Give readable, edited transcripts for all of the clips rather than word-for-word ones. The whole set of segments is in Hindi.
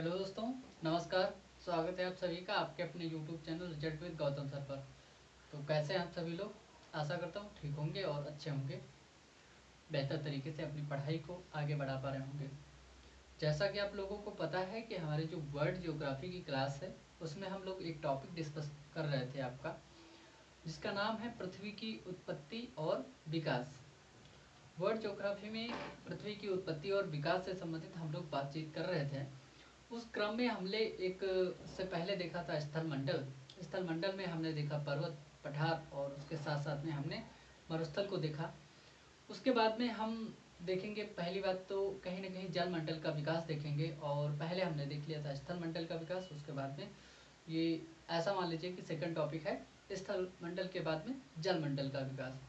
हेलो दोस्तों, नमस्कार। स्वागत है आप सभी का आपके अपने YouTube channel jet with Gautam sir पर। तो कैसे हैं आप सभी लोग? आशा करता हूँ ठीक होंगे और अच्छे होंगे, बेहतर तरीके से अपनी पढ़ाई को आगे बढ़ा पा रहे होंगे। जैसा कि आप लोगों को पता है कि हमारे जो वर्ल्ड ज्योग्राफी की क्लास है उसमें हम लोग एक टॉपिक डिस्कस कर रहे थे आपका, जिसका नाम है पृथ्वी की उत्पत्ति और विकास। वर्ल्ड ज्योग्राफी में पृथ्वी की उत्पत्ति और विकास से संबंधित हम लोग बातचीत कर रहे थे। उस क्रम में हमने एक से पहले देखा था स्थल मंडल। स्थल मंडल में हमने देखा पर्वत, पठार और उसके साथ साथ में हमने मरुस्थल को देखा। उसके बाद में हम देखेंगे, पहली बात तो कहीं ना कहीं जल मंडल का विकास देखेंगे। और पहले हमने देख लिया था स्थल मंडल का विकास, उसके बाद में ये ऐसा मान लीजिए कि सेकंड टॉपिक है स्थल मंडल के बाद में जल मंडल का विकास।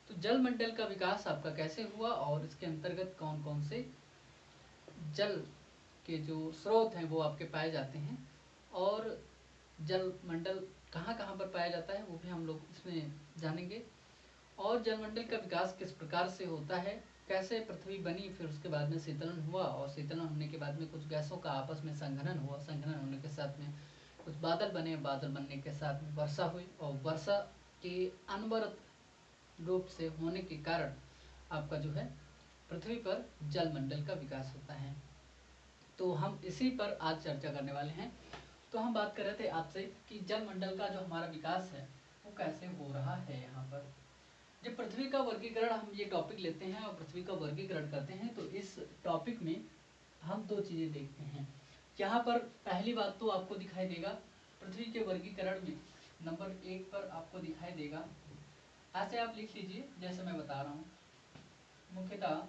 तो जल मंडल का विकास आपका कैसे हुआ और इसके अंतर्गत कौन कौन से जल के जो स्रोत हैं वो आपके पाए जाते हैं, और जल मंडल कहाँ कहाँ पर पाया जाता है वो भी हम लोग इसमें जानेंगे। और जलमंडल का विकास किस प्रकार से होता है, कैसे पृथ्वी बनी, फिर उसके बाद में शीतलन हुआ और शीतलन होने के बाद में कुछ गैसों का आपस में संघनन हुआ, संघनन होने के साथ में कुछ बादल बने, बादल बनने के साथ में वर्षा हुई और वर्षा के अनवरत रूप से होने के कारण आपका जो है पृथ्वी पर जलमंडल का विकास होता है। तो हम इसी पर आज चर्चा करने वाले हैं। तो हम बात कर रहे थे आपसे कि जलमंडल का जो हमारा विकास है वो कैसे हो रहा है। यहाँ पर जब पृथ्वी का वर्गीकरण, हम ये टॉपिक लेते हैं और पृथ्वी का वर्गीकरण करते हैं, तो इस टॉपिक में हम दो चीजें देखते हैं। यहाँ पर पहली बात तो आपको दिखाई देगा पृथ्वी के वर्गीकरण में नंबर 1 पर आपको दिखाई देगा, ऐसे आप लिख लीजिए जैसे मैं बता रहा हूँ। मुख्यतः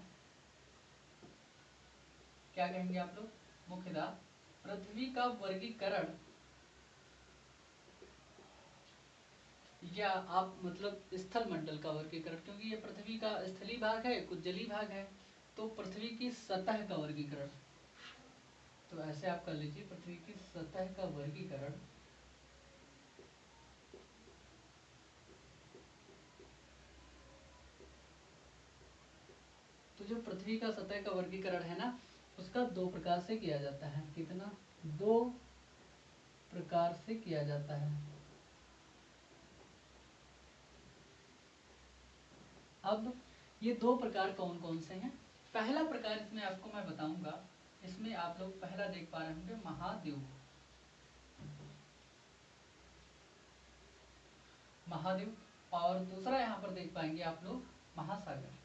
क्या कहेंगे आप लोग? मुख्यतः पृथ्वी का वर्गीकरण, या आप मतलब स्थल मंडल का वर्गीकरण, क्योंकि ये पृथ्वी का स्थलीय भाग है, कुछ जलीय भाग है, तो पृथ्वी की सतह का वर्गीकरण। तो ऐसे आप कर लीजिए, पृथ्वी की सतह का वर्गीकरण। तो जो पृथ्वी का सतह का वर्गीकरण है ना, उसका दो प्रकार से किया जाता है। कितना? दो प्रकार से किया जाता है। अब ये दो प्रकार कौन कौन से हैं? पहला प्रकार इसमें आपको मैं बताऊंगा, इसमें आप लोग पहला देख पा रहे होंगे महाद्वीप। महाद्वीप, और दूसरा यहाँ पर देख पाएंगे आप लोग महासागर।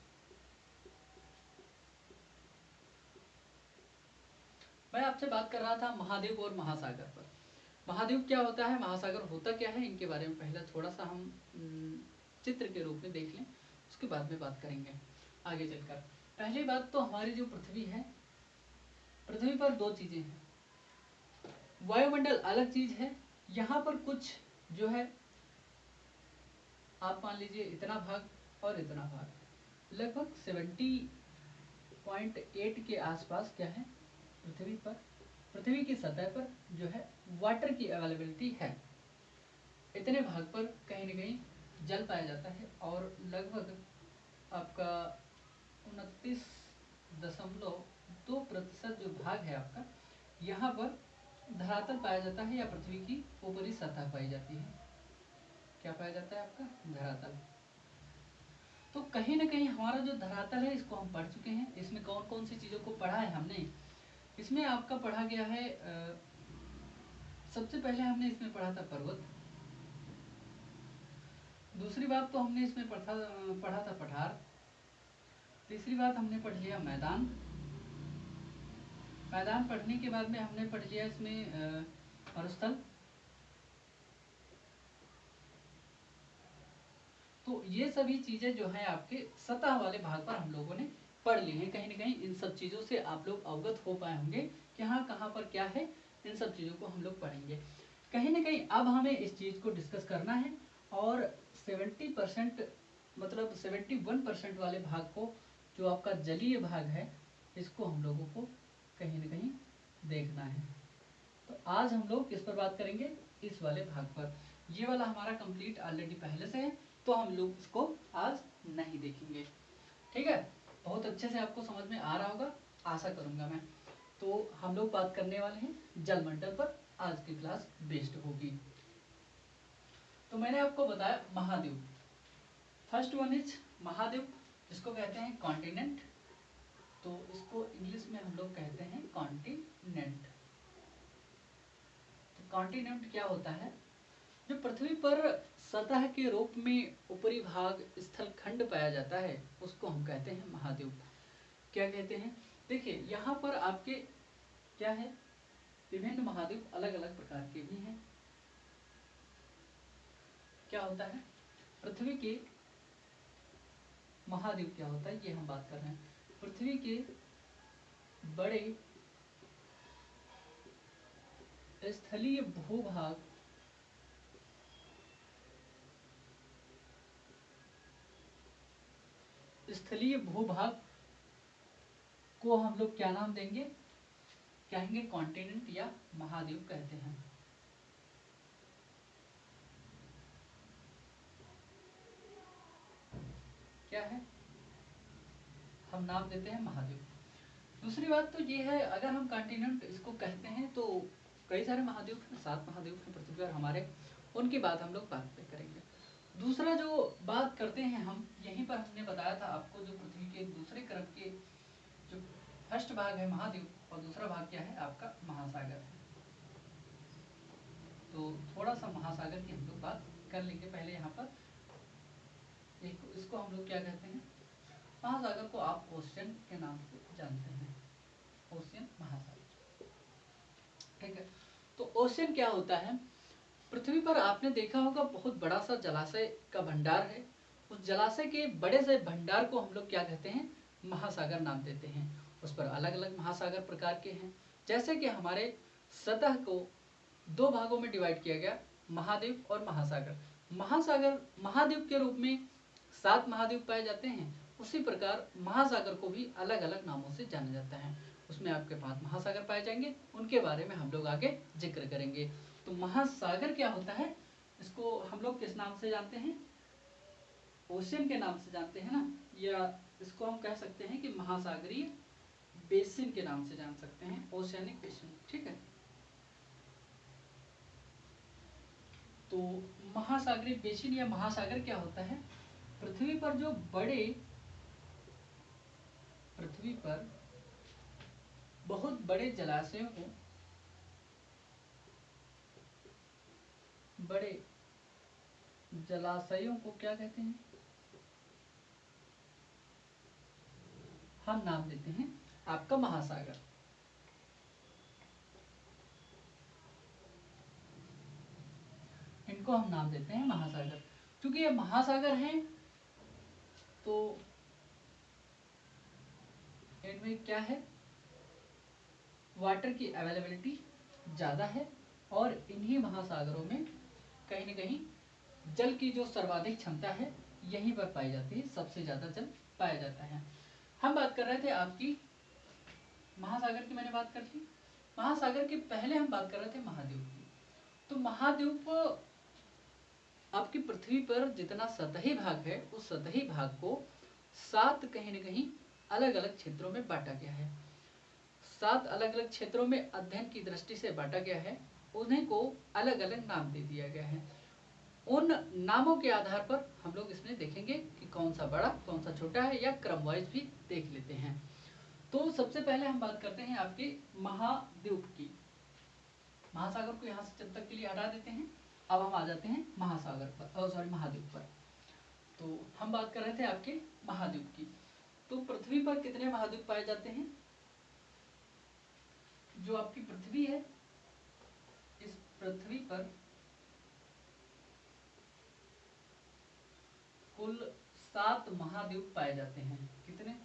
मैं आपसे बात कर रहा था महाद्वीप और महासागर पर। महाद्वीप क्या होता है, महासागर होता क्या है, इनके बारे में पहले थोड़ा सा हम चित्र के रूप में देख लें, उसके बाद में बात करेंगे आगे चलकर। पहली बात तो हमारी जो पृथ्वी है, पृथ्वी पर दो चीजें हैं। वायुमंडल अलग चीज है, यहाँ पर कुछ जो है आप मान लीजिए इतना भाग और इतना भाग, लगभग 70.8 के आसपास क्या है पृथ्वी पर, पृथ्वी की सतह पर जो है वाटर की अवेलेबिलिटी है। इतने भाग पर कहीं न कहीं जल पाया जाता है, और लगभग आपका 29.2% जो भाग है आपका, यहाँ पर धरातल पाया जाता है, या पृथ्वी की ऊपरी सतह पाई जाती है। क्या पाया जाता है आपका? धरातल। तो कहीं ना कहीं हमारा जो धरातल है इसको हम पढ़ चुके हैं। इसमें कौन कौन सी चीजों को पढ़ा है हमने? इसमें आपका पढ़ा गया है, सबसे पहले हमने इसमें पढ़ा था पर्वत। दूसरी बात तो हमने इसमें पढ़ा था पठार। तीसरी बात हमने पढ़ लिया मैदान। मैदान पढ़ने के बाद में हमने पढ़ लिया इसमें मरुस्थल। तो ये सभी चीजें जो है आपके सतह वाले भाग पर हम लोगों ने पढ़ ली है। कहीं ना कहीं इन सब चीजों से आप लोग अवगत हो पाए होंगे कि हाँ कहाँ पर क्या है, इन सब चीजों को हम लोग पढ़ेंगे। कहीं ना कहीं अब हमें इस चीज को डिस्कस करना है, और 70% मतलब 71% वाले भाग को, जो आपका जलीय भाग है, इसको हम लोगों को कहीं ना कहीं देखना है। तो आज हम लोग किस पर बात करेंगे? इस वाले भाग पर। ये वाला हमारा कंप्लीट ऑलरेडी पहले से है, तो हम लोग इसको आज नहीं देखेंगे। ठीक है, बहुत अच्छे से आपको समझ में आ रहा होगा, आशा करूंगा मैं। तो हम लोग बात करने वाले हैं जलमंडल पर, आज की क्लास बेस्ड होगी। तो मैंने आपको बताया महाद्वीप, फर्स्ट वन इज महाद्वीप, जिसको कहते हैं कॉन्टिनेंट। तो इसको इंग्लिश में हम लोग कहते हैं कॉन्टिनेंट। तो कॉन्टिनेंट क्या होता है? जो पृथ्वी पर सतह के रूप में ऊपरी भाग स्थल खंड पाया जाता है, उसको हम कहते हैं महाद्वीप। क्या कहते हैं? देखिए यहाँ पर आपके क्या है, विभिन्न महाद्वीप अलग अलग प्रकार के भी हैं। क्या होता है? पृथ्वी के महाद्वीप क्या होता है, ये हम बात कर रहे हैं। पृथ्वी के बड़े स्थलीय भूभाग को हम लोग क्या नाम देंगे? कहेंगे कॉन्टिनेंट या महाद्वीप कहते हैं। क्या है? हम नाम देते हैं महाद्वीप। दूसरी बात तो ये है, अगर हम कॉन्टिनेंट इसको कहते हैं तो कई सारे महाद्वीप हैं, 7 महाद्वीप हैं पृथ्वी पर हमारे, उनकी बात हम लोग बाद में करेंगे। दूसरा जो बात करते हैं हम, यहीं पर हमने बताया था आपको, जो पृथ्वी के दूसरे क्रम के जो फर्स्ट भाग है महाद्वीप, और दूसरा भाग क्या है आपका महासागर। तो थोड़ा सा महासागर की हम लोग बात कर लेंगे पहले। यहाँ पर एक इसको हम लोग क्या कहते हैं, महासागर को आप ओशियन के नाम से जानते हैं, ओशियन महासागर। ठीक है, तो ओशियन क्या होता है? पृथ्वी पर आपने देखा होगा बहुत बड़ा सा जलाशय का भंडार है, उस जलाशय के बड़े से भंडार को हम लोग क्या कहते हैं? महासागर नाम देते हैं। उस पर अलग अलग महासागर प्रकार के हैं, जैसे कि हमारे सतह को 2 भागों में डिवाइड किया गया, महाद्वीप और महासागर। महाद्वीप के रूप में 7 महाद्वीप पाए जाते हैं, उसी प्रकार महासागर को भी अलग अलग नामों से जाना जाता है। उसमें आपके 5 महासागर पाए जाएंगे, उनके बारे में हम लोग आगे जिक्र करेंगे। तो महासागर क्या होता है, इसको हम लोग किस नाम से जानते हैं? ओशियन के नाम से जानते हैं ना, या इसको हम कह सकते हैं कि महासागरीय बेसिन के नाम से जान सकते हैं, ओशियानिक बेसिन। ठीक है, तो महासागरीय बेसिन या महासागर क्या होता है? पृथ्वी पर बहुत बड़े जलाशयों को क्या कहते हैं? हम नाम देते हैं आपका महासागर। इनको हम नाम देते हैं महासागर। क्योंकि ये महासागर हैं तो इनमें क्या है, वाटर की अवेलेबिलिटी ज़्यादा है, और इन्हीं महासागरों में कहीं न कहीं जल की जो सर्वाधिक क्षमता है यहीं पर पाई जाती है, सबसे ज़्यादा जल पाया जाता है। हम बात कर रहे थे आपकी महासागर की, मैंने बात कर ली। महासागर के पहले हम बात कर रहे थे महाद्वीप की। तो महाद्वीप आपकी पृथ्वी पर जितना सतही भाग है, उस सतही भाग को 7 कहीं न कहीं अलग अलग क्षेत्रों में बांटा गया है। 7 अलग अलग क्षेत्रों में अध्ययन की दृष्टि से बांटा गया है, उन्हें को अलग अलग नाम दे दिया गया है। उन नामों के आधार पर हम लोग इसमें देखेंगे कि कौन सा बड़ा कौन सा छोटा है, या क्रम वाइज भी देख लेते हैं। तो सबसे पहले हम बात करते हैं आपके महाद्वीप की। महासागर को यहाँ से जब तक के लिए हटा देते हैं। अब हम आ जाते हैं महासागर पर, महाद्वीप पर। तो हम बात कर रहे थे आपके महाद्वीप की। तो पृथ्वी पर कितने महाद्वीप पाए जाते हैं? जो आपकी पृथ्वी है, इस पृथ्वी पर कुल 7 महाद्वीप पाए जाते हैं। कितने?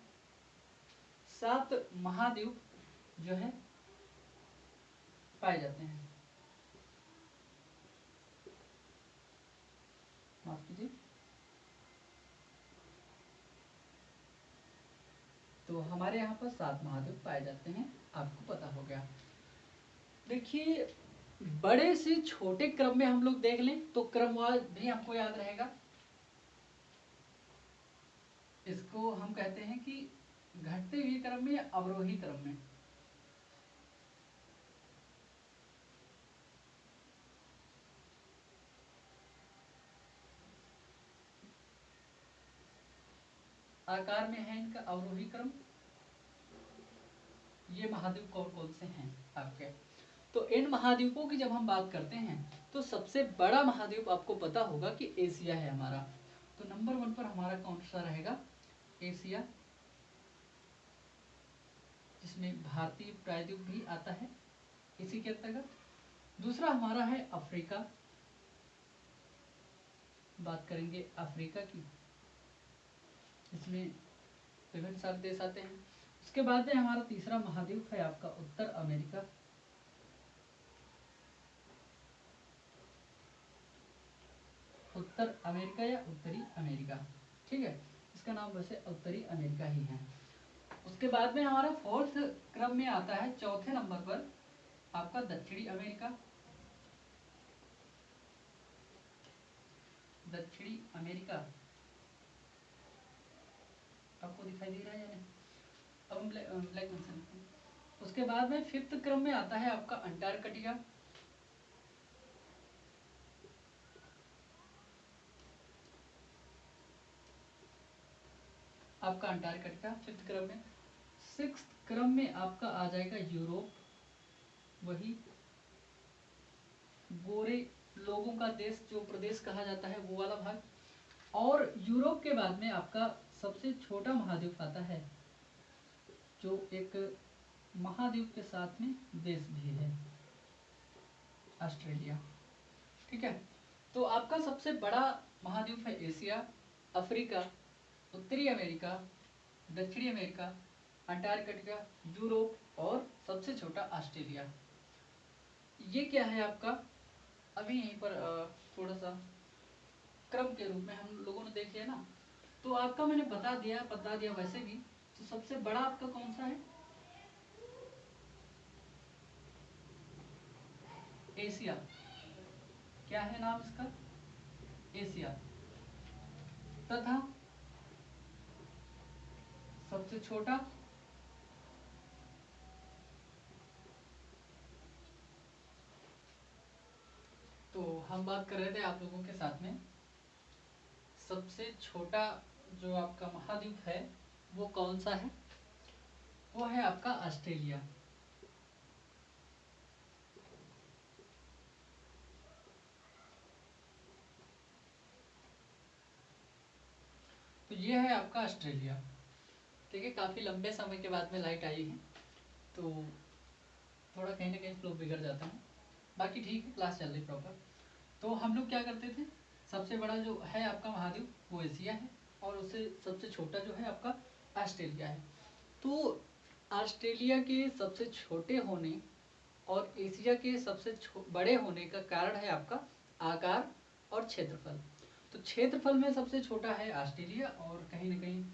7 महाद्वीप जो है पाए जाते हैं। माफ कीजिए। तो हमारे यहाँ पर 7 महाद्वीप पाए जाते हैं, आपको पता हो गया। देखिए, बड़े से छोटे क्रम में हम लोग देख लें तो क्रमवार भी आपको याद रहेगा। इसको हम कहते हैं कि घटते हुए क्रम में या अवरोही क्रम में। आकार में है इनका अवरोही क्रम। ये महाद्वीप कौन कौन से हैं आपके? तो इन महाद्वीपों की जब हम बात करते हैं तो सबसे बड़ा महाद्वीप आपको पता होगा कि एशिया है हमारा। तो नंबर 1 पर हमारा कौन सा रहेगा? एशिया, जिसमें भारतीय प्रायद्वीप भी आता है इसी के अंतर्गत। दूसरा हमारा है अफ्रीका, बात करेंगे अफ्रीका की, इसमें विभिन्न सारे देश आते हैं। उसके बाद में हमारा तीसरा महाद्वीप है आपका उत्तर अमेरिका। उत्तर अमेरिका या उत्तरी अमेरिका, ठीक है, इसका नाम वैसे उत्तरी अमेरिका ही है। उसके बाद में हमारा फोर्थ क्रम में आता है, चौथे नंबर पर आपका दक्षिणी अमेरिका। दक्षिणी अमेरिका आपको दिखाई दे रहा है या नहीं? अब हम ब्लैक मेंशन करते हैं। उसके बाद में फिफ्थ क्रम में आता है आपका अंटार्कटिका। आपका अंटार्कटिका फिफ्थ क्रम में। सिक्स्थ क्रम में आपका आ जाएगा यूरोप, वही गोरे लोगों का देश जो प्रदेश कहा जाता है वो वाला भाग। और यूरोप के बाद में आपका सबसे छोटा महाद्वीप आता है, जो एक महाद्वीप के साथ में देश भी है, ऑस्ट्रेलिया, ठीक है। तो आपका सबसे बड़ा महाद्वीप है एशिया, अफ्रीका, उत्तरी अमेरिका, दक्षिणी अमेरिका, अंटार्कटिका, यूरोप और सबसे छोटा ऑस्ट्रेलिया। ये क्या है आपका? अभी यहीं पर थोड़ा सा क्रम के रूप में हम लोगों ने देख लिया ना, तो आपका मैंने बता दिया वैसे भी। तो सबसे बड़ा आपका कौन सा है? एशिया। क्या है नाम इसका? एशिया। तथा सबसे छोटा तो हम बात कर रहे थे आप लोगों के साथ में, सबसे छोटा जो आपका महाद्वीप है वो कौन सा है? वो है आपका ऑस्ट्रेलिया। तो ये है आपका ऑस्ट्रेलिया, ठीक है। काफी लंबे समय के बाद में लाइट आई है तो थोड़ा कहीं ना कहीं फ्लो बिगड़ जाता है, बाकी ठीक है, क्लास चल रही प्रॉपर। तो हम लोग क्या करते थे, सबसे बड़ा जो है आपका महाद्वीप वो एशिया है, और उससे सबसे छोटा जो है आपका ऑस्ट्रेलिया है। तो ऑस्ट्रेलिया के सबसे छोटे होने और एशिया के सबसे बड़े होने का कारण है आपका आकार और क्षेत्रफल। तो क्षेत्रफल में सबसे छोटा है ऑस्ट्रेलिया और कहीं ना कहीं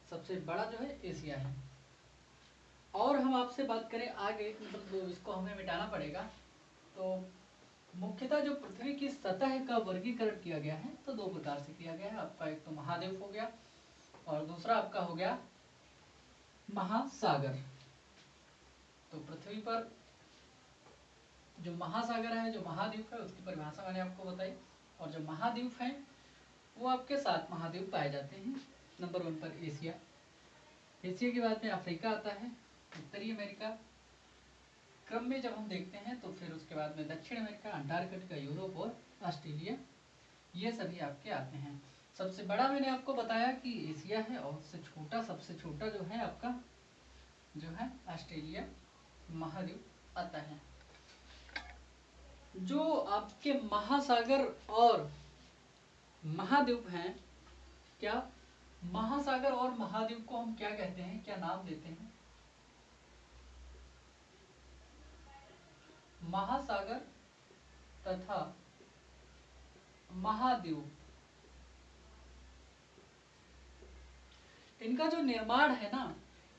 सबसे बड़ा जो है एशिया है। और हम आपसे बात करें आगे, मतलब इसको हमें मिटाना पड़ेगा। तो मुख्यतः जो पृथ्वी की सतह का वर्गीकरण किया गया है तो दो प्रकार से किया गया है आपका, एक तो महाद्वीप हो गया और दूसरा आपका हो गया महासागर। तो पृथ्वी पर जो महासागर है, जो महाद्वीप है, उसकी परिभाषा मैंने आपको बताई। और जो महाद्वीप है वो आपके 7 महाद्वीप पाए जाते हैं। नंबर 1 पर एशिया, एशिया के बाद में अफ्रीका आता है, उत्तरी अमेरिका, क्रम में जब हम देखते हैं तो फिर उसके बाद में दक्षिण अमेरिका, अंटार्कटिका, यूरोप और ऑस्ट्रेलिया, ये सभी आपके आते हैं। सबसे बड़ा मैंने आपको बताया कि एशिया है और सबसे छोटा जो है आपका जो है ऑस्ट्रेलिया महाद्वीप आता है। जो आपके महासागर और महाद्वीप हैं, क्या महासागर और महाद्वीप को हम क्या कहते हैं, क्या नाम देते हैं? महासागर तथा महाद्वीप, इनका जो निर्माण है ना,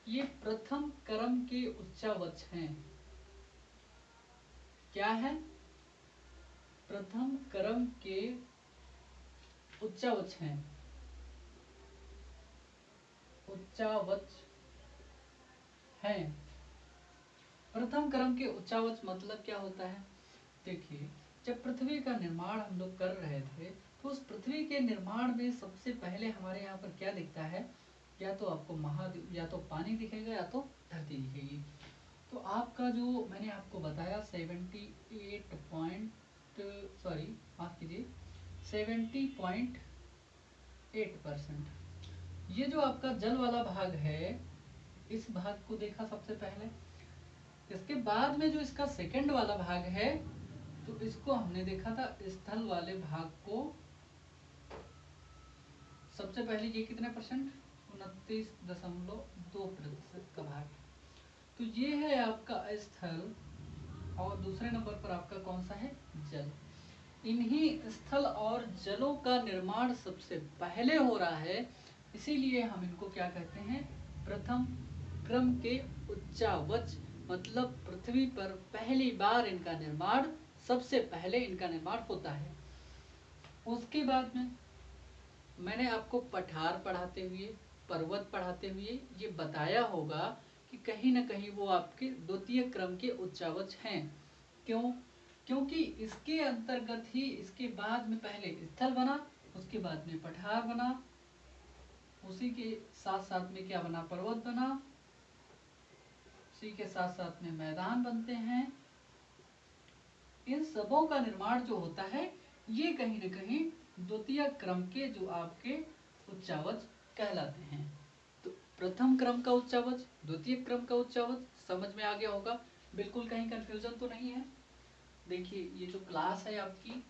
ये प्रथम क्रम के उच्चावच हैं। क्या है? प्रथम क्रम के उच्चावच हैं। उच्चावच हैं। प्रथम क्रम के उच्चावच मतलब क्या होता है? देखिए, जब पृथ्वी का निर्माण हम लोग कर रहे थे तो उस पृथ्वी के निर्माण में सबसे पहले हमारे यहाँ पर क्या दिखता है या तो आपको महाद्वीप, या तो पानी दिखेगा, या तो धरती दिखेगी। तो आपका जो मैंने आपको बताया 78 पॉइंट, सॉरी माफ कीजिए, 70.8%, ये जो आपका जल वाला भाग है, इस भाग को देखा सबसे पहले। इसके बाद में जो इसका सेकंड वाला भाग है, तो इसको हमने देखा था स्थल वाले भाग को। सबसे पहले ये कितने परसेंट, 29.2% का भाग। तो ये है आपका स्थल, और दूसरे नंबर पर आपका कौन सा है, जल। इन्हीं स्थल और जलों का निर्माण सबसे पहले हो रहा है, इसीलिए हम इनको क्या कहते हैं, प्रथम क्रम के उच्चावच, मतलब पृथ्वी पर पहली बार इनका निर्माण, सबसे पहले इनका निर्माण होता है। उसके बाद में मैंने आपको पठार पढ़ाते हुए, पर्वत पढ़ाते हुए ये बताया होगा कि कहीं ना कहीं वो आपके द्वितीय क्रम के उच्चावच हैं। क्यों? क्योंकि इसके अंतर्गत ही इसके बाद में पहले स्थल बना, उसके बाद में पठार बना, उसी के साथ साथ में क्या बना, पर्वत बना, उसी के साथ साथ में मैदान बनते हैं। इन सबों का निर्माण जो होता है, ये कहीं न कहीं द्वितीय क्रम के जो आपके उच्चावच कहलाते हैं। तो प्रथम क्रम का उच्चावच, द्वितीय क्रम का उच्चावच, समझ में आ गया होगा, बिल्कुल कहीं कंफ्यूजन तो नहीं है। देखिए ये जो क्लास है आपकी,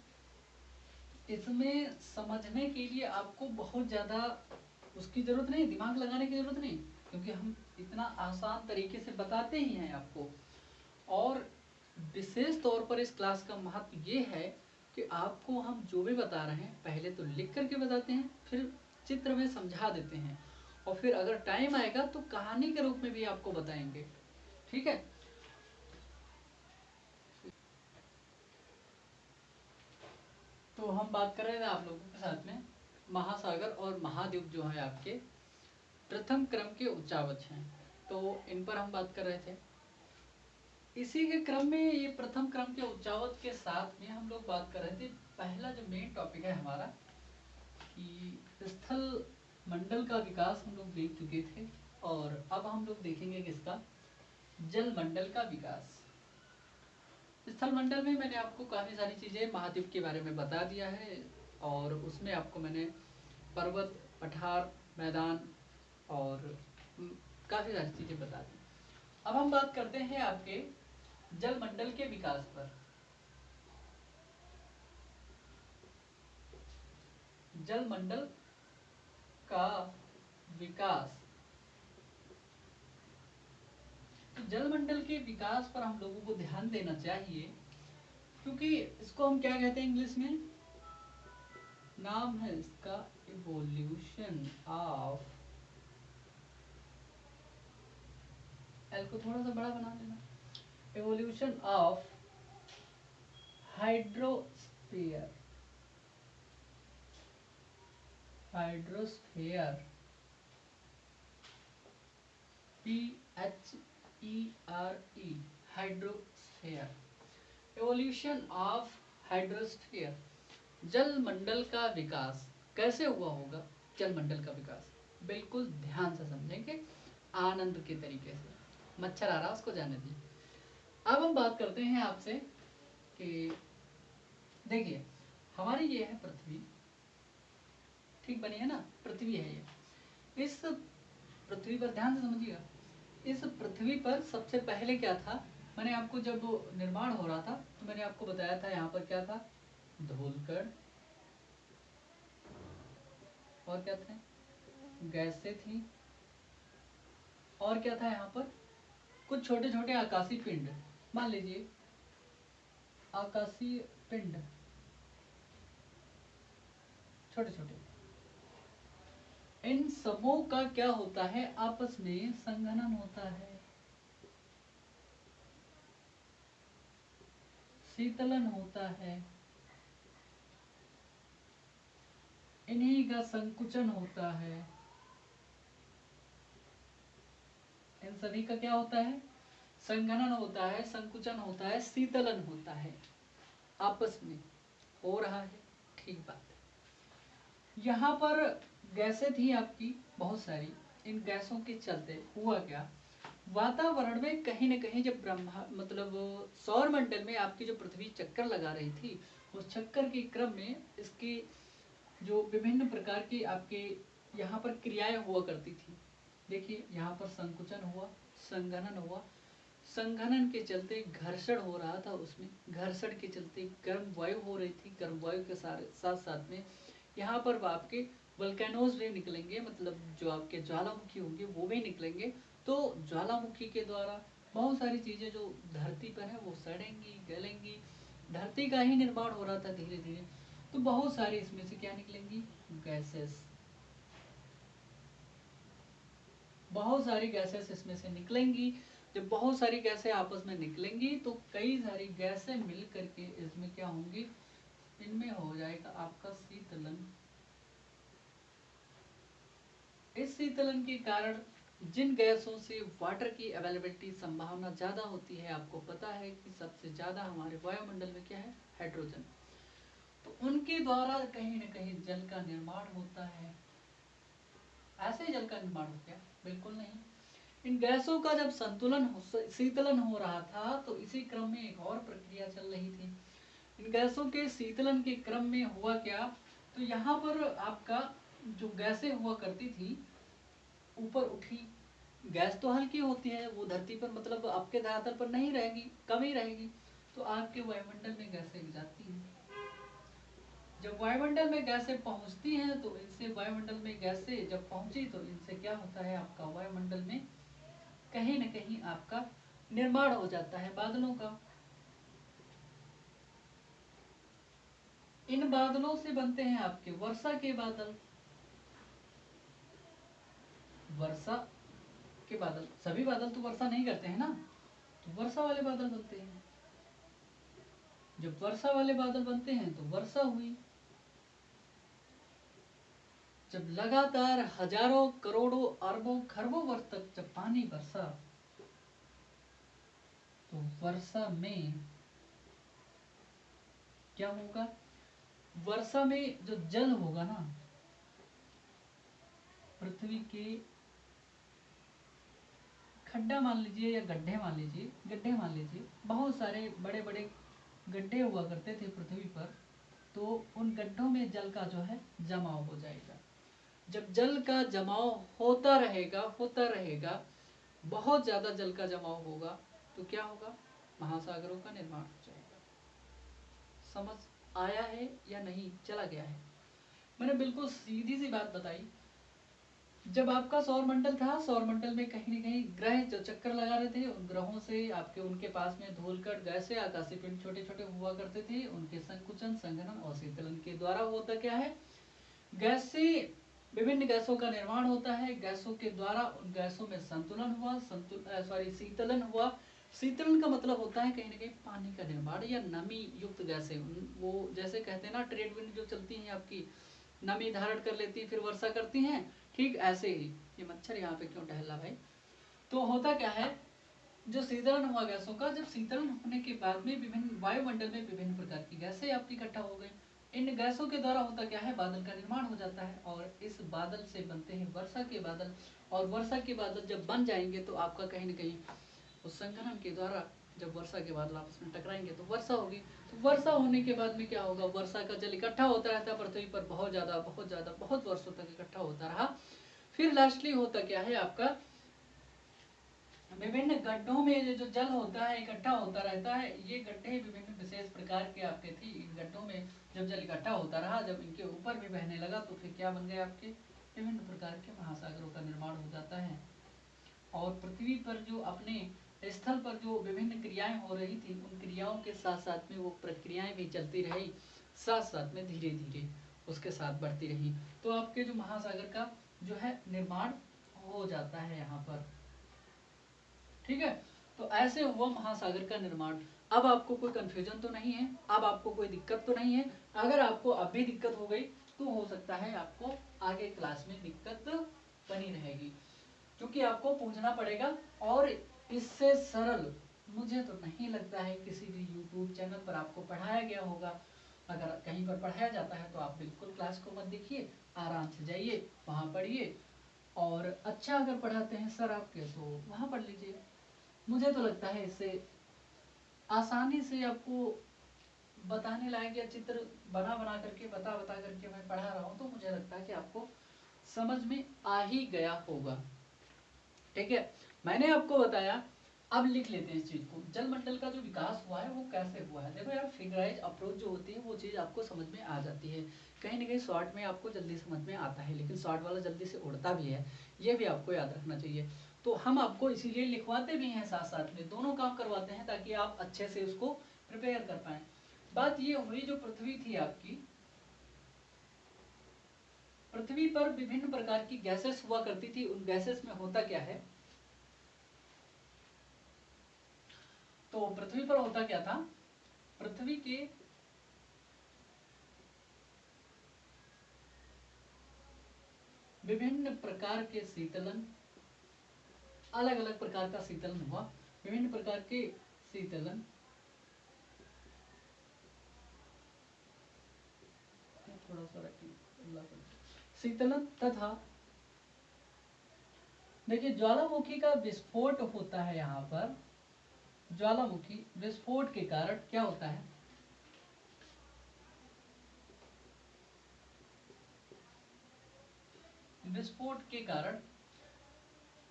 इसमें समझने के लिए आपको बहुत ज़्यादा उसकी ज़रूरत नहीं, दिमाग लगाने की ज़रूरत नहीं, क्योंकि हम इतना आसान तरीके से बताते ही हैं आपको। और विशेष तौर पर इस क्लास का महत्व ये है कि आपको हम जो भी बता रहे हैं, पहले तो लिख करके बताते हैं, फिर चित्र में समझा देते हैं, और फिर अगर टाइम आएगा तो कहानी के रूप में भी आपको बताएंगे। ठीक है। तो हम बात कर रहे थे आप लोगों के साथ में, महासागर और महाद्वीप जो है आपके प्रथम क्रम के उच्चावच हैं, तो इन पर हम बात कर रहे थे। इसी के क्रम में, ये प्रथम क्रम के उच्चावच के साथ में हम लोग बात कर रहे थे, पहला जो मेन टॉपिक है हमारा, कि स्थल मंडल का विकास हम लोग देख चुके थे, और अब हम लोग देखेंगे किसका, जल मंडल का विकास। स्थल मंडल में मैंने आपको काफ़ी सारी चीज़ें महाद्वीप के बारे में बता दिया है, और उसमें आपको मैंने पर्वत, पठार, मैदान और काफ़ी सारी चीज़ें बता दी। अब हम बात करते हैं आपके जल मंडल के विकास पर। जल मंडल का विकास, तो जल मंडल के विकास पर हम लोगों को ध्यान देना चाहिए, क्योंकि इसको हम क्या कहते हैं इंग्लिश में, नाम है इसका इवोल्यूशन ऑफ, एल को थोड़ा सा बड़ा बना लेना, evolution of hydrosphere, hydrosphere, PHERE, hydrosphere, evolution of hydrosphere. जल मंडल का विकास कैसे हुआ होगा, जल मंडल का विकास बिल्कुल ध्यान से समझेंगे, आनंद के तरीके से। मच्छर आ रहा उसको जाने दीजिए। अब हम बात करते हैं आपसे कि देखिए, हमारी ये है पृथ्वी, ठीक बनी है ना, पृथ्वी है ये। इस पृथ्वी पर ध्यान से समझिएगा, इस पृथ्वी पर सबसे पहले क्या था, मैंने आपको जब निर्माण हो रहा था तो मैंने आपको बताया था, यहाँ पर क्या था, धूलकण, और क्या थे, गैसें थी, और क्या था यहाँ पर, कुछ छोटे छोटे आकाशीय पिंड, मान लीजिए आकाशीय पिंड, छोटे छोटे। इन सबों का क्या होता है, आपस में संघनन होता है, शीतलन होता है, इन्हीं का संकुचन होता है। इन सभी का क्या होता है, संघनन होता है, संकुचन होता है, शीतलन होता है, आपस में हो रहा है। ठीक बात है। यहाँ पर गैसें थी आपकी बहुत सारी, इन गैसों के चलते हुआ क्या, वातावरण में कहीं न कहीं जब ब्रह्मा मतलब सौर मंडल में आपकी जो पृथ्वी चक्कर लगा रही थी, उस चक्कर के क्रम में इसकी जो विभिन्न प्रकार की आपके यहाँ पर क्रियाएं हुआ करती थी। देखिए यहाँ पर संकुचन हुआ, संघनन हुआ, संघनन के चलते घर्षण हो रहा था, उसमें घर्षण के चलते गर्म वायु हो रही थी, गर्म वायु के साथ साथ में यहाँ पर आपके वल्केनोज भी निकलेंगे, मतलब जो आपके ज्वालामुखी होंगे वो भी निकलेंगे। तो ज्वालामुखी के द्वारा बहुत सारी चीजें जो धरती पर है वो सड़ेंगी, गलेंगी, धरती का ही निर्माण हो रहा था धीरे धीरे। तो बहुत सारी इसमें से क्या निकलेंगी, गैसेस, बहुत सारी गैसेस इसमें से निकलेंगी। जब बहुत सारी गैसें आपस में निकलेंगी तो कई सारी गैसें मिल करके इसमें क्या होंगी, इनमें हो जाएगा आपका शीतलन। इस शीतलन के कारण जिन गैसों से वाटर की अवेलेबिलिटी संभावना ज्यादा होती है, आपको पता है कि सबसे ज्यादा हमारे वायुमंडल में क्या है, हाइड्रोजन, तो उनके द्वारा कहीं न कहीं जल का निर्माण होता है। ऐसे जल का निर्माण हो गया, बिल्कुल नहीं। इन गैसों का जब संतुलन शीतलन हो रहा था तो इसी क्रम में एक और प्रक्रिया चल रही थी। इन गैसों के शीतलन के क्रम में हुआ क्या, तो यहाँ पर आपका जो गैसें हुआ करती थी ऊपर उठी, गैस तो हल्की होती है, वो धरती पर मतलब आपके धरातल पर नहीं रहेगी, कम ही रहेगी, तो आपके वायुमंडल में गैसें जाती हैं। जब वायुमंडल में गैसें पहुंचती हैं तो इनसे वायुमंडल में गैसें जब पहुंची तो इनसे क्या होता है, आपका वायुमंडल में कहीं न कहीं आपका निर्माण हो जाता है बादलों का। इन बादलों से बनते हैं आपके वर्षा के बादल। वर्षा के बादल, सभी बादल तो वर्षा नहीं करते हैं ना, तो वर्षा वाले बादल बनते हैं। जब वर्षा वाले बादल बनते हैं तो वर्षा हुई। जब लगातार हजारों करोड़ों अरबों खरबों वर्ष तक जब पानी बरसा तो वर्षा में क्या होगा, वर्षा में जो जल होगा ना, पृथ्वी के खड्डा मान लीजिए या गड्ढे मान लीजिए, गड्ढे मान लीजिए, बहुत सारे बड़े बड़े गड्ढे हुआ करते थे पृथ्वी पर, तो उन गड्ढों में जल का जो है जमाव हो जाएगा। जब जल का जमाव होता रहेगा, बहुत ज्यादा जल का जमाव होगा तो क्या होगा, महासागरों का निर्माण हो जाएगा। समझ आया है या नहीं, चला गया है? मैंने बिल्कुल सीधी सी बात बताई। जब आपका सौर मंडल था, सौर मंडल में कहीं न कहीं ग्रह जो चक्कर लगा रहे थे, उन ग्रहों से आपके उनके पास में धूलकण गैसें आकाशीय पिंड छोटे छोटे हुआ करते थे, उनके संकुचन संघनन और शीतलन के द्वारा होता क्या है, गैस से विभिन्न गैसों का निर्माण होता है। गैसों के द्वारा उन गैसों में संतुलन हुआ, शीतलन हुआ। शीतलन का मतलब होता है कहीं ना कहीं पानी का निर्माण या नमी युक्त गैसें, वो जैसे कहते हैं ना ट्रेड विंड जो चलती हैं आपकी, नमी धारण कर लेती है फिर वर्षा करती हैं, ठीक ऐसे ही। ये मच्छर यहाँ पे क्यों टहला भाई? तो होता क्या है, जो शीतलन हुआ गैसों का, जब शीतलन होने के बाद में विभिन्न वायुमंडल में विभिन्न प्रकार की गैसें आपकी इकट्ठा हो गई। इन गैसों के द्वारा होता क्या है, बादल का निर्माण हो जाता है, और इस बादल से बनते हैं वर्षा के बादल। और वर्षा के बादल जब बन जाएंगे तो आपका कहीं न कहीं उस संघनन के द्वारा जब वर्षा के बादल आपस में टकराएंगे तो वर्षा होगी। तो वर्षा होने के बाद में क्या होगा, वर्षा का जल इकट्ठा होता रहता है पृथ्वी पर, बहुत ज्यादा बहुत वर्षों तक इकट्ठा होता रहा। फिर लास्टली होता क्या है, आपका विभिन्न गड्ढों में जो जल होता है इकट्ठा होता रहता है। ये गड्ढे विभिन्न विशेष प्रकार के आपके थी। इन गड्ढों में जब जल इकट्ठा होता रहा, जब इनके ऊपर भी बहने लगा तो फिर क्या बन गए, आपके विभिन्न प्रकार के महासागरों का निर्माण हो जाता है। और पृथ्वी पर जो अपने स्थल पर जो विभिन्न क्रियाएं हो रही थी, उन क्रियाओं के साथ साथ में वो प्रक्रियाएं भी चलती रही, साथ साथ में धीरे धीरे उसके साथ बढ़ती रही। तो आपके जो महासागर का जो है निर्माण हो जाता है यहाँ पर, ठीक है। तो ऐसे हुआ महासागर का निर्माण। अब आपको कोई कंफ्यूजन तो नहीं है, अब आपको कोई दिक्कत तो नहीं है। अगर आपको अब भी दिक्कत हो गई तो हो सकता है आपको आगे क्लास में दिक्कत बनी रहेगी, क्योंकि आपको पूछना पड़ेगा। और इससे सरल मुझे तो नहीं लगता है किसी भी यूट्यूब चैनल पर आपको पढ़ाया गया होगा। अगर कहीं पर पढ़ाया जाता है तो आप बिल्कुल क्लास को मत देखिए, आराम से जाइए, वहाँ पढ़िए, और अच्छा अगर पढ़ाते हैं सर आपके तो वहाँ पढ़ लीजिए। मुझे तो लगता है इससे आसानी से आपको बताने लायक या चित्र बना बना करके बता बता करके मैं पढ़ा रहा हूँ, तो मुझे लगता है कि आपको समझ में आ ही गया होगा। ठीक है, मैंने आपको बताया। अब लिख लेते हैं इस चीज को, जल मंडल का जो विकास हुआ है वो कैसे हुआ है। देखो यार, फिगराइज अप्रोच जो होती है वो चीज आपको समझ में आ जाती है, कहीं ना कहीं शॉर्ट में आपको जल्दी समझ में आता है, लेकिन शॉर्ट वाला जल्दी से उड़ता भी है, ये भी आपको याद रखना चाहिए। तो हम आपको इसीलिए लिखवाते भी हैं, साथ साथ में दोनों काम करवाते हैं, ताकि आप अच्छे से उसको प्रिपेयर कर पाए। बात ये हुई, जो पृथ्वी थी आपकी, पृथ्वी पर विभिन्न प्रकार की गैसेस हुआ करती थी। उन गैसेस में होता क्या है, तो पृथ्वी पर होता क्या था, पृथ्वी के विभिन्न प्रकार के शीतलन, अलग अलग प्रकार का शीतलन हुआ, विभिन्न प्रकार के शीतलन, थोड़ा सा शीतलन तथा, देखिए ज्वालामुखी का विस्फोट होता है। यहाँ पर ज्वालामुखी विस्फोट के कारण क्या होता है, विस्फोट के कारण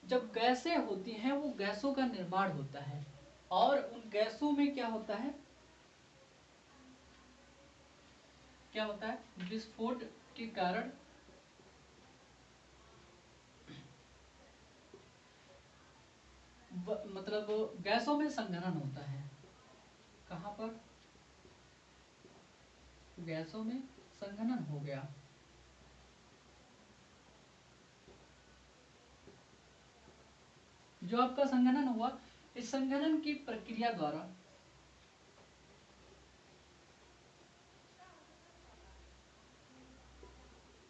जब गैसें होती हैं वो गैसों का निर्माण होता है, और उन गैसों में क्या होता है, क्या होता है, विस्फोट के कारण मतलब गैसों में संघनन होता है। कहां पर, गैसों में संघनन हो गया। जो आपका संघनन हुआ, इस संघनन की प्रक्रिया द्वारा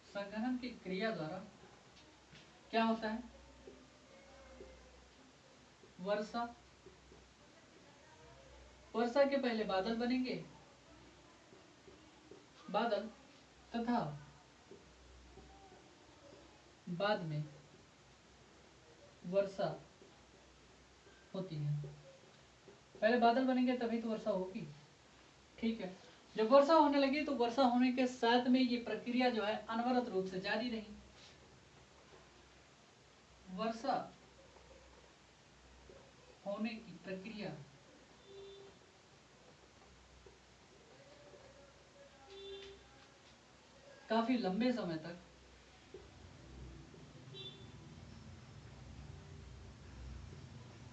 संघनन की क्रिया द्वारा क्या होता है, वर्षा, वर्षा के पहले बादल बनेंगे, बादल, तथा बाद में वर्षा होती है। पहले बादल बनेंगे तभी तो वर्षा होगी। ठीक है, जब वर्षा होने लगी तो वर्षा होने के साथ में ये प्रक्रिया जो है अनवरत रूप से जारी रही। वर्षा होने की प्रक्रिया काफी लंबे समय तक,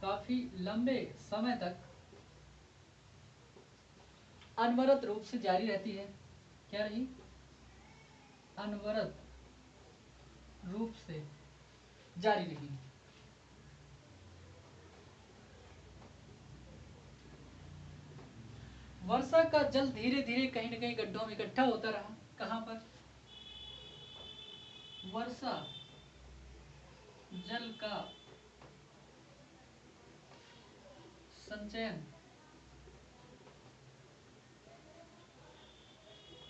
काफी लंबे समय तक अनवरत रूप से जारी रहती है। क्या रही, अनवरत रूप से जारी रही। वर्षा का जल धीरे धीरे कहीं न कहीं गड्ढों में इकट्ठा होता रहा। कहां पर, वर्षा जल का संचयन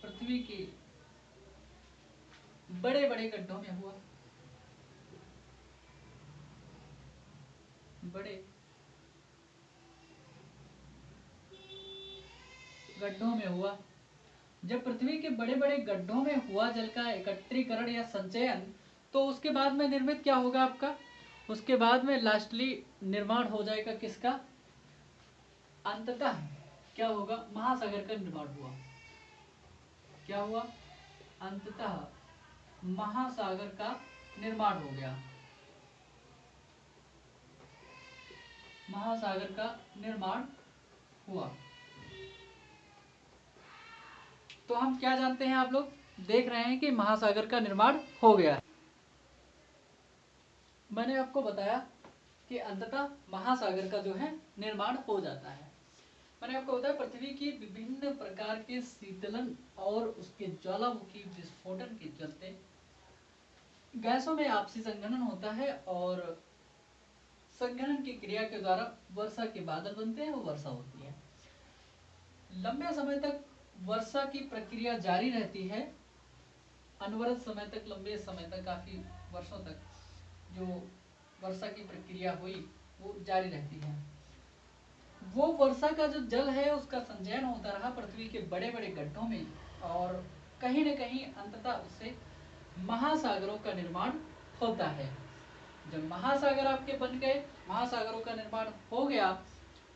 पृथ्वी के बड़े बड़े गड्ढों में हुआ, बड़े गड्ढों में हुआ। जब पृथ्वी के बड़े बड़े गड्ढों में हुआ जल का एकत्रीकरण या संचयन, तो उसके बाद में निर्मित क्या होगा आपका, उसके बाद में लास्टली निर्माण हो जाएगा किसका, अंततः क्या होगा, महासागर का निर्माण हुआ। क्या हुआ, अंततः महासागर का निर्माण हो गया, महासागर का निर्माण हुआ। तो हम क्या जानते हैं, आप लोग देख रहे हैं कि महासागर का निर्माण हो गया। मैंने आपको बताया कि अंततः महासागर का जो है निर्माण हो जाता है। मैंने आपको बताया पृथ्वी की विभिन्न प्रकार के शीतलन और उसके ज्वालामुखी विस्फोटन के चलते गैसों में आपसी संघनन होता है, और संघनन की क्रिया के द्वारा वर्षा के बादल बनते हैं, वो वर्षा होती है। लंबे समय तक वर्षा की प्रक्रिया जारी रहती है, अनवरत समय तक, लंबे समय तक, काफी वर्षों तक। वर्षा की प्रक्रिया हुई वो जारी रहती है। वो वर्षा का जो जल है उसका संचयन होता रहा पृथ्वी के बड़े बड़े गड्ढों में, और कहीं न कहीं अंततः उससे महासागरों का निर्माण होता है। जब महासागर आपके बन गए, महासागरों का निर्माण हो गया,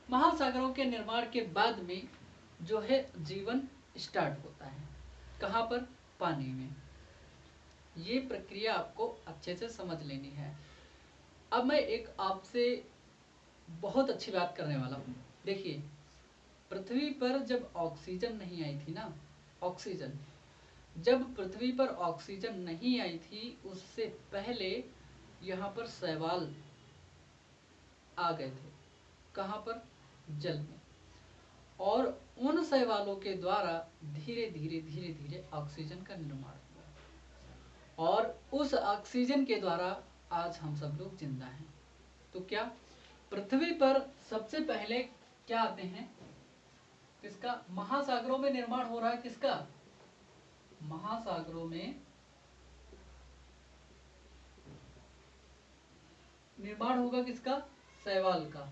महासागरों के निर्माण के बाद में जो है जीवन स्टार्ट होता है। कहाँ पर? पानी में। ये प्रक्रिया आपको अच्छे से समझ लेनी है। अब मैं एक आपसे बहुत अच्छी बात करने वाला हूँ। देखिए, पृथ्वी पर जब ऑक्सीजन नहीं आई थी ना, ऑक्सीजन जब पृथ्वी पर ऑक्सीजन नहीं आई थी उससे पहले यहाँ पर शैवाल आ गए थे। कहाँ पर? जल में। और उन शैवालों के द्वारा धीरे धीरे धीरे धीरे ऑक्सीजन का निर्माण हुआ, और उस ऑक्सीजन के द्वारा आज हम सब लोग जिंदा हैं। तो क्या पृथ्वी पर सबसे पहले क्या आते हैं? किसका? महासागरों में निर्माण हो रहा है। किसका? महासागरों में निर्माण होगा। किसका? शैवाल का।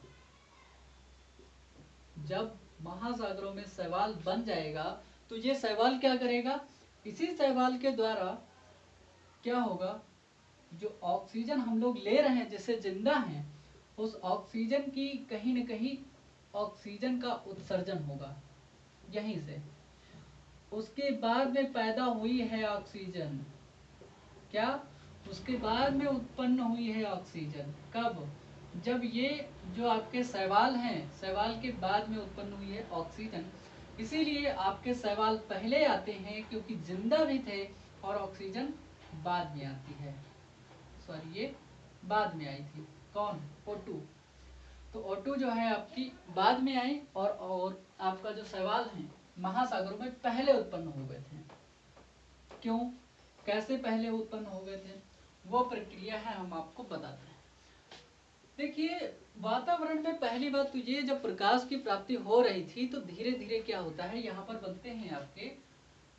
जब महासागरों में शैवाल बन जाएगा तो ये शैवाल क्या करेगा? इसी शैवाल के द्वारा क्या होगा? जो ऑक्सीजन हम लोग ले रहे हैं, जिससे जिंदा हैं, उस ऑक्सीजन की कहीं न कहीं ऑक्सीजन का उत्सर्जन होगा यहीं से। उसके बाद में पैदा हुई है ऑक्सीजन। क्या? उसके बाद में उत्पन्न हुई है ऑक्सीजन। कब? जब ये जो आपके शैवाल हैं, शैवाल के बाद में उत्पन्न हुई है ऑक्सीजन। इसीलिए आपके शैवाल पहले आते हैं क्योंकि जिंदा भी थे, और ऑक्सीजन बाद में आती है। सॉरी, ये बाद में आई थी। कौन? O2। तो O2 जो है आपकी बाद में आई, और आपका जो शैवाल है महासागरों में पहले उत्पन्न हो गए थे। क्यों? कैसे पहले उत्पन्न हो गए थे? वो प्रक्रिया है, हम आपको बताते हैं। देखिए, वातावरण में पहली बात तो ये, जब प्रकाश की प्राप्ति हो रही थी तो धीरे धीरे क्या होता है, यहाँ पर बनते हैं आपके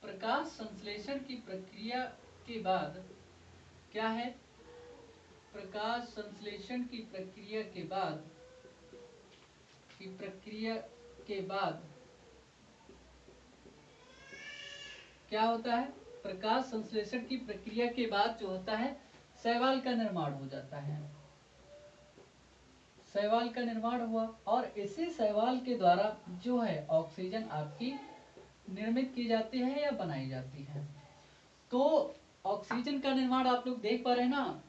प्रकाश संश्लेषण की प्रक्रिया के बाद। क्या है? प्रकाश संश्लेषण की प्रक्रिया के बाद क्या होता है? प्रकाश संश्लेषण की प्रक्रिया के बाद जो होता है, शैवाल का निर्माण हो जाता है। शैवाल का निर्माण हुआ, और इसी शैवाल के द्वारा जो है ऑक्सीजन आपकी निर्मित की जाती है या बनाई जाती है। तो ऑक्सीजन का निर्माण आप लोग देख पा रहे हैं ना।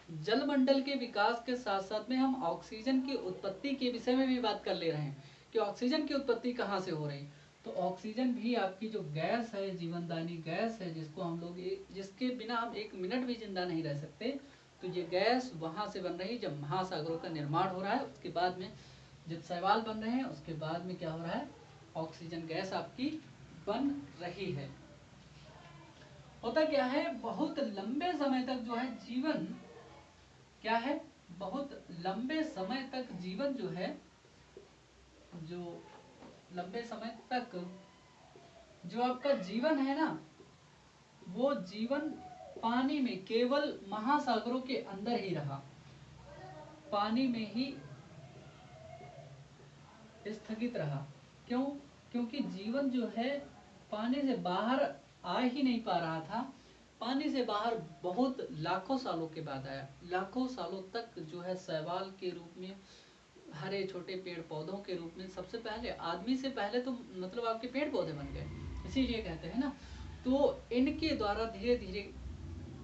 जलमंडल के विकास के साथ साथ में हम ऑक्सीजन की उत्पत्ति के विषय में भी बात कर ले रहे हैं कि ऑक्सीजन की उत्पत्ति कहाँ से हो रही। तो ऑक्सीजन भी आपकी जो गैस है, जीवनदायी गैस है, जिसको हम लोग जिसके बिना हम एक मिनट भी जिंदा नहीं रह सकते, तो ये गैस वहां से बन रही। जब महासागरों का निर्माण हो रहा है उसके बाद में जब शैवाल बन रहे हैं, उसके बाद में क्या हो रहा है? ऑक्सीजन गैस आपकी बन रही है। होता क्या है, बहुत लंबे समय तक जो है जीवन क्या है, बहुत लंबे समय तक जीवन जो है, जो लंबे समय तक जो आपका जीवन है ना, वो जीवन पानी में, केवल महासागरों के अंदर ही रहा, पानी में ही स्थगित रहा। क्यों? क्योंकि जीवन जो है पानी से बाहर आ ही नहीं पा रहा था। पानी से बाहर बहुत लाखों सालों के बाद आया। लाखों सालों तक जो है शैवाल के रूप में, हरे छोटे पेड़ पौधों के रूप में, सबसे पहले आदमी से पहले तो मतलब आपके पेड़ पौधे बन गए, इसीलिए कहते हैं ना। तो इनके द्वारा धीरे धीरे,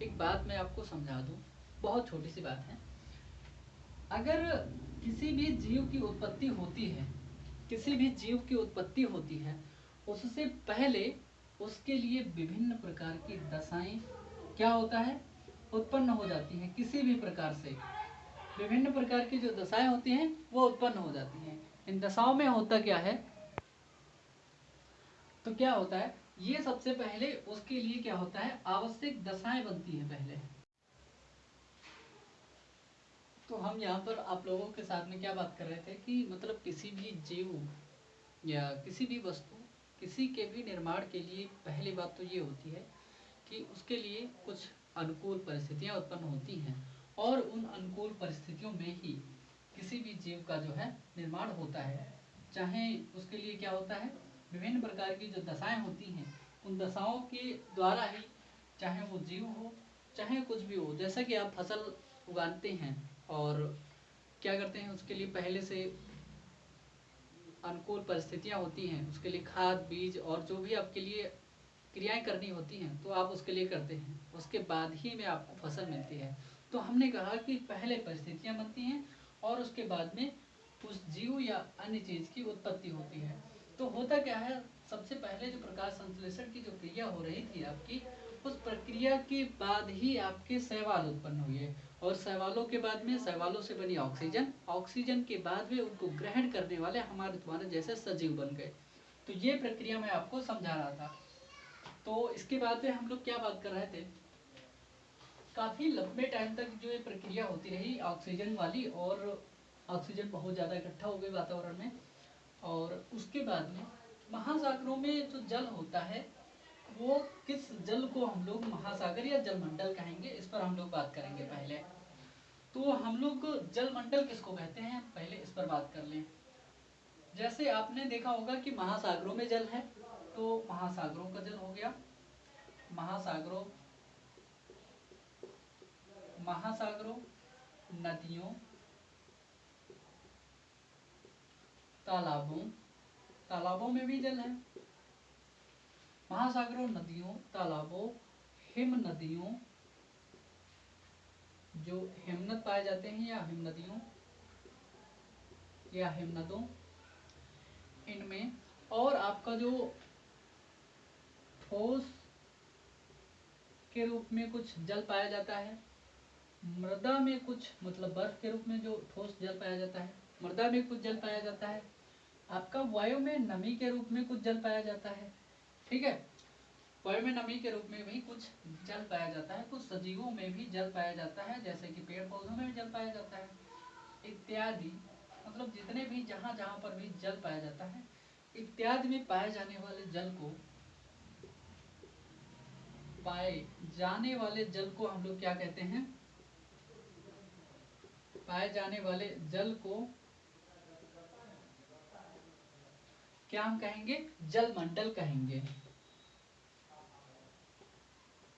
एक बात मैं आपको समझा दूं, बहुत छोटी सी बात है। अगर किसी भी जीव की उत्पत्ति होती है, किसी भी जीव की उत्पत्ति होती है, उससे पहले उसके लिए विभिन्न प्रकार की दशाएं क्या होता है, उत्पन्न हो जाती हैं। किसी भी प्रकार से विभिन्न प्रकार की जो दशाएं होती हैं वो उत्पन्न हो जाती हैं। इन दशाओं में होता क्या है, तो क्या होता है, ये सबसे पहले उसके लिए क्या होता है, आवश्यक दशाएं बनती हैं पहले। तो हम यहाँ पर आप लोगों के साथ में क्या बात कर रहे थे कि मतलब किसी भी जीव या किसी भी वस्तु, किसी के भी निर्माण के लिए पहली बात तो ये होती है कि उसके लिए कुछ अनुकूल परिस्थितियां उत्पन्न होती हैं, और उन अनुकूल अनुकूल परिस्थितियों में ही किसी भी जीव का जो है निर्माण होता है। चाहे उसके लिए क्या होता है, विभिन्न प्रकार की जो दशाएं होती हैं, उन दशाओं के द्वारा ही, चाहे वो जीव हो चाहे कुछ भी हो, जैसा कि आप फसल उगाते हैं और क्या करते हैं, उसके लिए पहले से अनुकूल परिस्थितियां होती हैं, उसके लिए खाद बीज और जो भी आपके लिए क्रियाएं करनी होती हैं तो आप उसके लिए करते हैं, उसके बाद ही में आपको फसल मिलती है। तो हमने कहा कि पहले परिस्थितियां बनती हैं और उसके बाद में उस जीव या अन्य चीज की उत्पत्ति होती है। तो होता क्या है, सबसे पहले जो प्रकाश संश्लेषण की जो क्रिया हो रही थी आपकी, उस प्रक्रिया के बाद ही आपके शैवाल उत्पन्न हुए और शैवालों के बाद में शैवालों से बनी ऑक्सीजन, ऑक्सीजन के बाद में उनको ग्रहण करने वाले हमारे तुम्हारे जैसे सजीव बन गए। तो ये प्रक्रिया मैं आपको समझा रहा था। तो इसके बाद में हम लोग क्या बात कर रहे थे, काफी लंबे टाइम तक जो ये प्रक्रिया होती रही ऑक्सीजन वाली, और ऑक्सीजन बहुत ज्यादा इकट्ठा हो गई वातावरण में, और उसके बाद में महासागरों में जो जल होता है वो किस जल को हम लोग महासागर या जलमंडल कहेंगे, इस पर हम लोग बात करेंगे पहले। तो हम लोग जलमंडल किसको कहते हैं पहले इस पर बात कर लें। जैसे आपने देखा होगा कि महासागरों में जल है, तो महासागरों का जल हो गया, महासागरों, महासागरों, नदियों, तालाबों, तालाबों में भी जल है, महासागरों, नदियों, तालाबों, हिम नदियों, जो हिमनद पाए जाते हैं या हिमनदियों या हिमनदों, इनमें, और आपका जो ठोस के रूप में कुछ जल पाया जाता है, मृदा में कुछ मतलब बर्फ के रूप में जो ठोस जल पाया जाता है, मृदा में कुछ जल पाया जाता है, आपका वायु में नमी के रूप में कुछ जल पाया जाता है। ठीक है, वायु में नमी के रूप में भी कुछ जल पाया जाता है, कुछ सजीवों में भी जल पाया जाता है, जैसे कि पेड़ पौधों में भी जल पाया जाता है इत्यादि। मतलब जितने भी जहां जहां पर भी जल पाया जाता है इत्यादि में पाए जाने वाले जल को, पाए जाने वाले जल को हम लोग क्या कहते हैं, पाए जाने वाले जल को क्या हम कहेंगे, जलमंडल कहेंगे।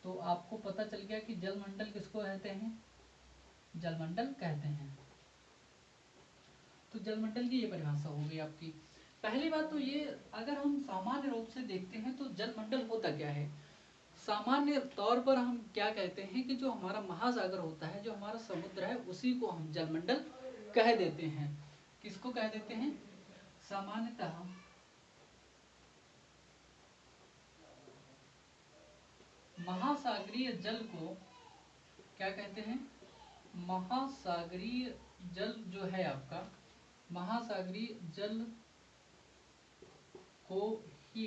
तो आपको पता चल गया कि जलमंडल किसको कहते हैं, जलमंडल कहते हैं। तो जलमंडल की ये परिभाषा हो गई आपकी। पहली बात तो ये, अगर हम सामान्य रूप से देखते हैं तो जलमंडल होता क्या है। सामान्य तौर पर हम क्या कहते हैं कि जो हमारा महासागर होता है, जो हमारा समुद्र है, उसी को हम जलमंडल कह देते हैं। किसको कह देते हैं, सामान्यतः महासागरीय जल को क्या कहते हैं, महासागरीय जल जो है आपका, महासागरीय जल को ही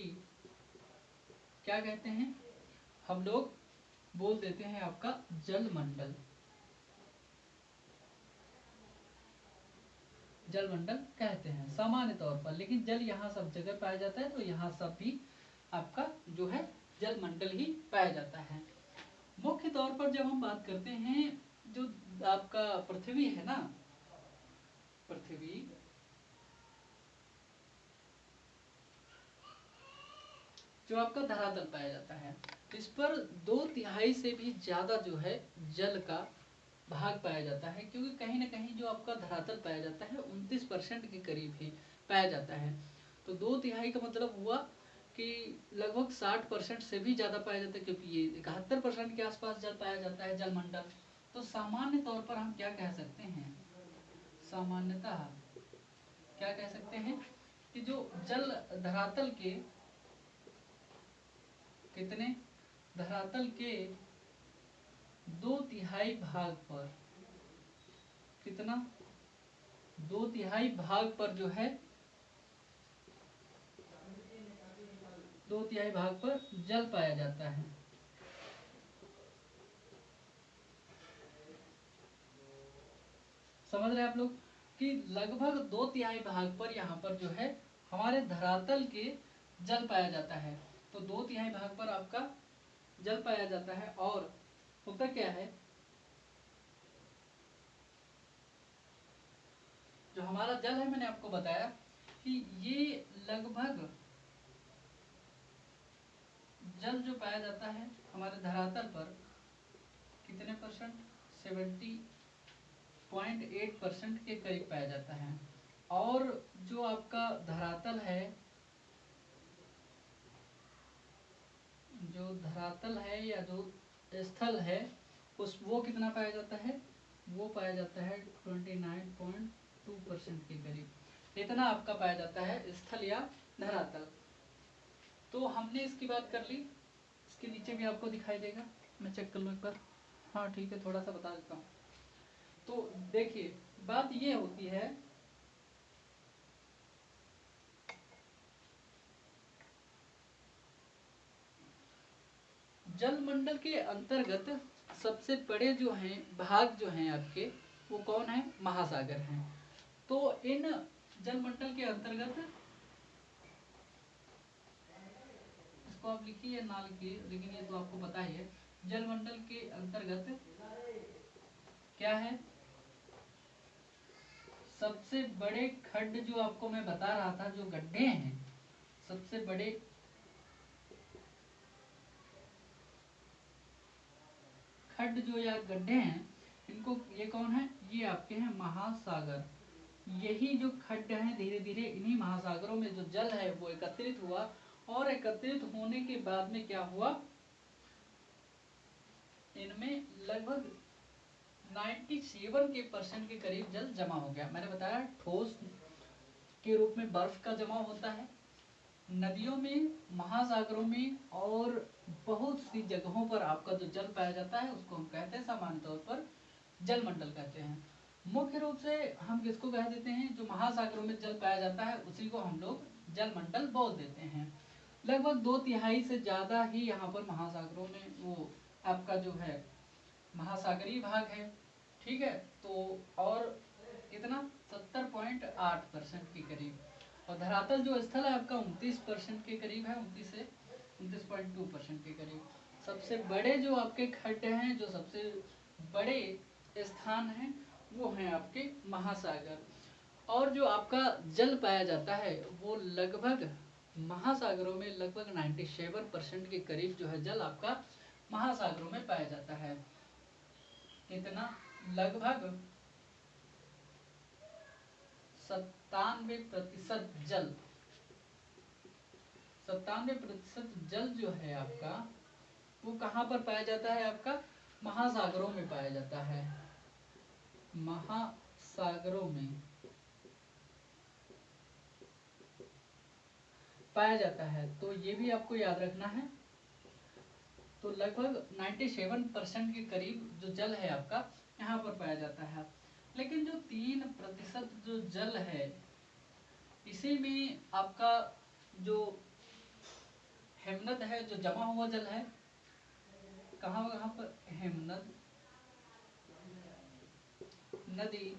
क्या कहते हैं, हम लोग बोल देते हैं आपका जलमंडल, जलमंडल कहते हैं सामान्य तौर पर। लेकिन जल यहाँ सब जगह पाया जाता है, तो यहाँ सब भी आपका जो है जलमंडल ही पाया जाता है। मुख्य तौर पर जब हम बात करते हैं, जो आपका पृथ्वी है ना, पृथ्वी जो आपका धरातल पाया जाता है, इस पर 2/3 से भी ज्यादा जो है जल का भाग पाया जाता है, क्योंकि कहीं ना कहीं जो आपका धरातल पाया जाता है 29% के करीब ही पाया जाता है। तो 2/3 का मतलब हुआ कि लगभग 60% से भी ज्यादा पाया जाता है, क्योंकि ये 71% के आसपास जल पाया जाता है जलमंडल। तो सामान्य तौर पर हम क्या कह सकते हैं, सामान्यतः क्या कह सकते हैं कि जो जल धरातल के कितने, धरातल के 2/3 भाग पर, कितना, 2/3 भाग पर जो है, 2/3 भाग पर जल पाया जाता है। समझ रहे हैं आप लोग कि लगभग 2/3 भाग पर यहाँ पर जो है हमारे धरातल के जल पाया जाता है। तो 2/3 भाग पर आपका जल पाया जाता है। और होता क्या है, जो हमारा जल है, मैंने आपको बताया कि ये लगभग जल जो पाया जाता है हमारे धरातल पर कितने परसेंट, 70.8% के करीब पाया जाता है। और जो आपका धरातल है, जो धरातल है या जो स्थल है उस वो कितना पाया जाता है, वो पाया जाता है 29.2% के करीब। इतना आपका पाया जाता है स्थल या धरातल। तो हमने इसकी बात कर ली। इसके नीचे भी आपको दिखाई देगा, मैं चेक कर लूँ एक बार। हाँ ठीक है, थोड़ा सा बता देता हूँ। तो देखिए बात ये होती है, जल मंडल के अंतर्गत सबसे बड़े जो हैं भाग जो हैं आपके, वो कौन है, महासागर हैं। तो इन जल मंडल के अंतर्गत, इसको आप लिखिए या ना लिखिए, लेकिन ये तो आपको पता ही है, जल मंडल के अंतर्गत क्या है, सबसे बड़े खड्ड जो आपको मैं बता रहा था, जो गड्ढे हैं, सबसे बड़े खड्ड जो या गड्ढे हैं, इनको ये कौन है, ये आपके हैं महासागर। यही जो खड्ड हैं, धीरे धीरे इन्हीं महासागरों में जो जल है वो एकत्रित हुआ, और एकत्रित होने के बाद में क्या हुआ, इनमें लगभग 97% के करीब जल जमा हो गया। मैंने बताया ठोस के रूप में बर्फ का जमा होता है नदियों में, महासागरों में, और बहुत सी जगहों पर आपका जो जल पाया जाता है उसको हम कहते हैं सामान्य तौर पर जलमंडल कहते हैं। मुख्य रूप से हम किसको कह देते हैं, जो महासागरों में जल पाया जाता है उसी को हम लोग जलमंडल बोल देते हैं। लगभग 2/3 से ज्यादा ही यहाँ पर महासागरों में वो आपका जो है महासागरीय भाग है। ठीक है, तो और कितना 70.8% के करीब, और धरातल जो स्थल है आपका 29% के करीब है, 29 से 29.2% के करीब। सबसे बड़े जो आपके खड्ड हैं, जो सबसे बड़े स्थान हैं, वो हैं आपके महासागर। और जो आपका जल पाया जाता है वो लगभग महासागरों में लगभग 97% के करीब जो है जल आपका महासागरों में पाया जाता है। कितना, लगभग 97% जल, 97% जल जो है आपका वो कहाँ पर पाया जाता है, आपका महासागरों में पाया जाता है, महासागरों में पाया जाता है। तो ये भी आपको याद रखना है। तो लगभग 97% के करीब जो जल है आपका यहाँ पर पाया जाता है। लेकिन जो 3% जो जल है, इसी में आपका जो हेमनद है, जो जमा हुआ जल है, कहाँ पर, हेमनद नदी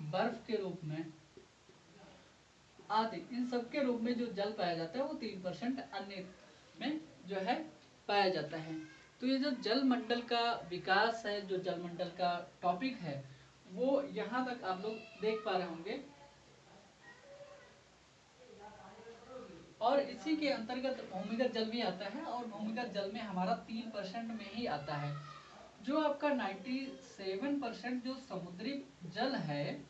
बर्फ के रूप में आदि, इन सब के रूप में जो जल पाया जाता है वो 3% अन्य में जो है पाया जाता है। तो ये जो जल मंडल का विकास है, जो जल मंडल का टॉपिक है, वो यहाँ तक आप लोग देख पा रहे होंगे। और इसी के अंतर्गत भूमिगत जल भी आता है, और भूमिगत जल में हमारा 3% में ही आता है। जो आपका 97% जो समुद्री जल है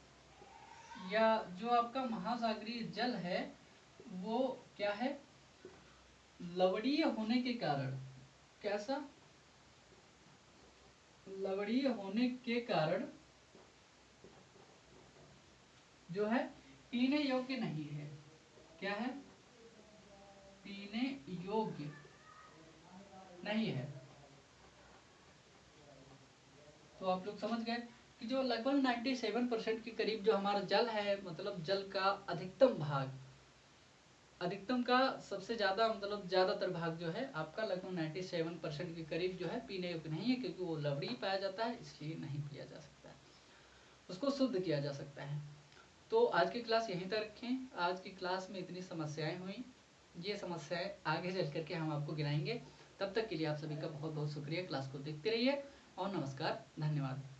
या जो आपका महासागरीय जल है, वो क्या है, लवणीय होने के कारण, कैसा, लवणीय होने के कारण जो है पीने योग्य नहीं है। क्या है, पीने योग्य नहीं है। तो आप लोग समझ गए कि जो लगभग 97% के करीब जो हमारा जल है, मतलब जल का अधिकतम भाग, अधिकतम का सबसे ज्यादा मतलब ज्यादातर भाग जो है आपका लगभग 97% के करीब जो है पीने योग्य नहीं है, क्योंकि वो लवणीय पाया जाता है, इसलिए नहीं पिया जा सकता है, उसको शुद्ध किया जा सकता है। तो आज की क्लास यहीं तक रखें। आज की क्लास में इतनी समस्याएं हुई, ये समस्याएं आगे चल करके हम आपको गिनाएंगे। तब तक के लिए आप सभी का बहुत बहुत शुक्रिया। क्लास को देखते रहिए और नमस्कार, धन्यवाद।